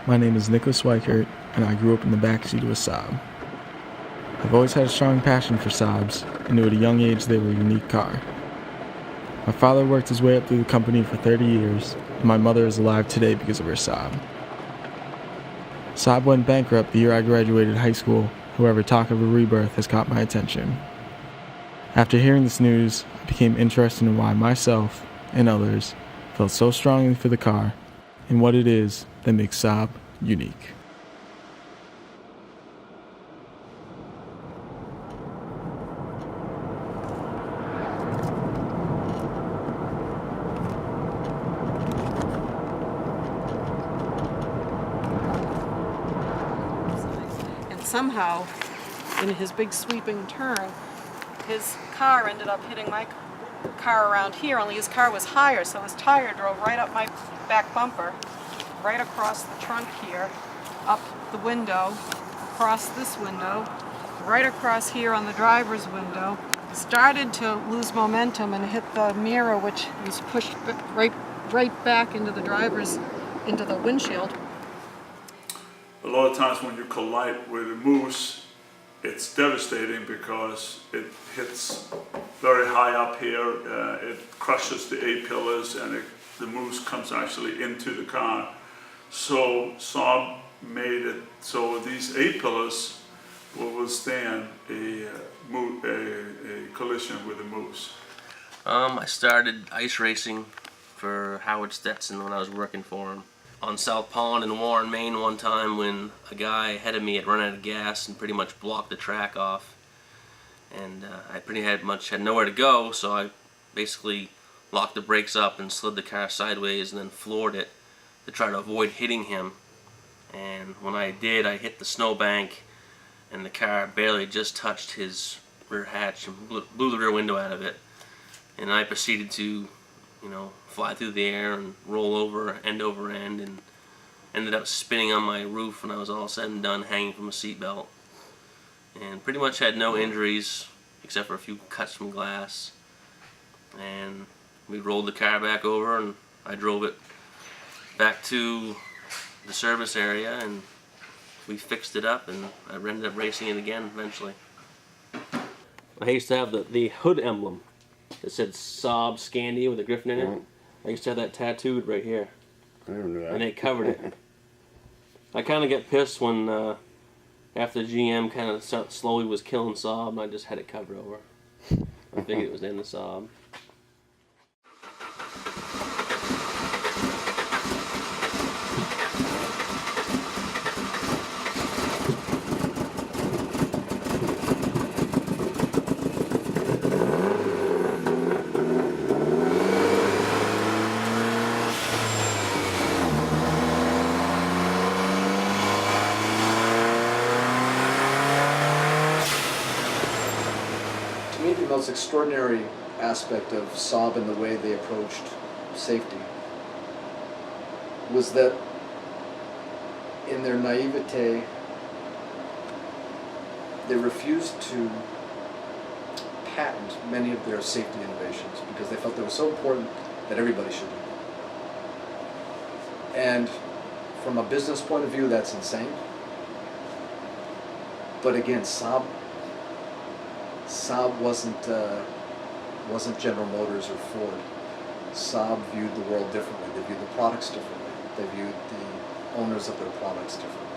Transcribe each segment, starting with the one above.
My name is Niklas Weikert, and I grew up in the backseat of a Saab. I've always had a strong passion for Saabs, and knew at a young age they were a unique car. My father worked his way up through the company for 30 years, and my mother is alive today because of her Saab. Saab went bankrupt the year I graduated high school. However, talk of a rebirth has caught my attention. After hearing this news, I became interested in why myself and others felt so strongly for the car and what it is that makes Saab unique. And somehow, in his big sweeping turn, his car ended up hitting my car around here, only his car was higher, so his tire drove right up my back bumper, right across the trunk here, up the window, across this window, right across here on the driver's window. Started to lose momentum and hit the mirror, which was pushed right back into the windshield. A lot of times when you collide with a moose, it's devastating because it hits very high up here, it crushes the A-pillars, and the moose comes actually into the car. So Saab made it so these A-pillars will withstand a collision with a moose. I started ice racing for Howard Stetson when I was working for him on South Pond in Warren, Maine one time, when a guy ahead of me had run out of gas and pretty much blocked the track off. And I pretty much had nowhere to go, so I basically locked the brakes up and slid the car sideways and then floored it to try to avoid hitting him. And when I did, I hit the snowbank and the car barely just touched his rear hatch and blew the rear window out of it. And I proceeded to, fly through the air and roll over end, and ended up spinning on my roof when I was all said and done, hanging from a seatbelt. And pretty much had no injuries except for a few cuts from glass. And we rolled the car back over and I drove it back to the service area and we fixed it up, and I ended up racing it again eventually. I used to have the hood emblem that said Saab Scandi with a griffin in it. I used to have that tattooed right here. I don't know that. And they covered it. I kind of get pissed when after GM kind of slowly was killing Saab, and I just had it covered over. I figured it was the end of Saab. To me, the most extraordinary aspect of Saab and the way they approached safety was that in their naivete, they refused to patent many of their safety innovations because they felt they were so important that everybody should do them. And from a business point of view, that's insane. But again, Saab wasn't General Motors or Ford. Saab viewed the world differently. They viewed the products differently. They viewed the owners of their products differently.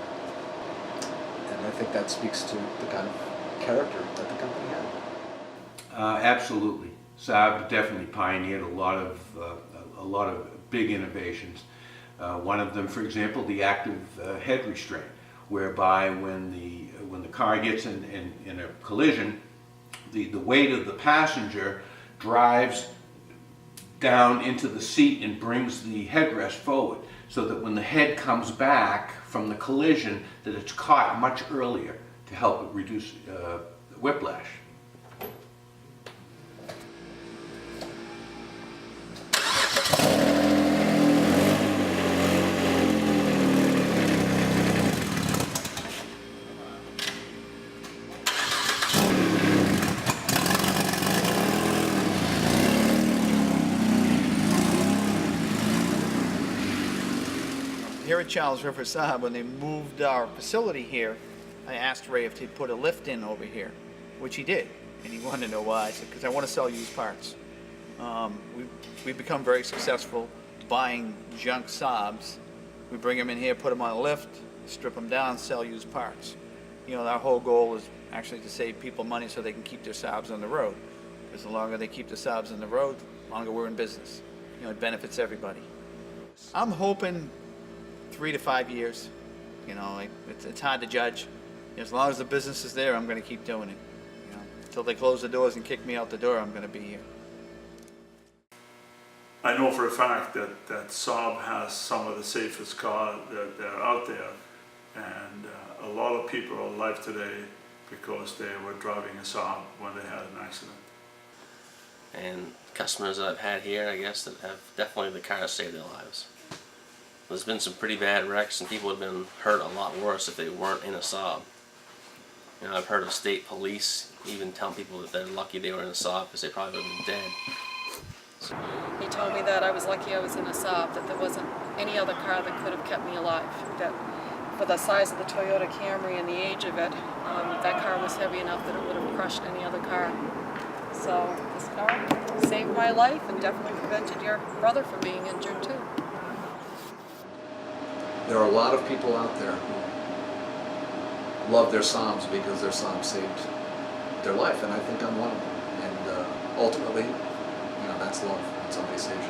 And I think that speaks to the kind of character that the company had. Absolutely. Saab definitely pioneered a lot of big innovations. One of them, for example, the active head restraint, whereby when the car gets in a collision, the weight of the passenger drives down into the seat and brings the headrest forward, so that when the head comes back from the collision, that it's caught much earlier to help reduce whiplash. here at Charles River Saab, when they moved our facility here, I asked Ray if he'd put a lift in over here, which he did, and he wanted to know why. I said, because I want to sell used parts. We've become very successful buying junk Saabs. We bring them in here, put them on a lift, strip them down, sell used parts. You know, our whole goal is actually to save people money so they can keep their Saabs on the road. Because the longer they keep the Saabs on the road, the longer we're in business. You know, it benefits everybody. I'm hoping 3 to 5 years. You know, it's hard to judge. As long as the business is there, I'm going to keep doing it. You know, until they close the doors and kick me out the door, I'm going to be here. I know for a fact that Saab has some of the safest cars that are out there, and a lot of people are alive today because they were driving a Saab when they had an accident. And customers that I've had here, I guess, that have definitely the car saved their lives. There's been some pretty bad wrecks, and people have been hurt a lot worse if they weren't in a Saab. You know, I've heard of state police even telling people that they're lucky they were in a Saab because they probably would have been dead. So, He told me that I was lucky I was in a Saab, that there wasn't any other car that could have kept me alive. That for the size of the Toyota Camry and the age of it, that car was heavy enough that it would have crushed any other car. So this car saved my life and definitely prevented your brother from being injured too. There are a lot of people out there who love their Saabs because their Saab saved their life, and I think I'm one of them. And ultimately, you know, that's love when somebody saves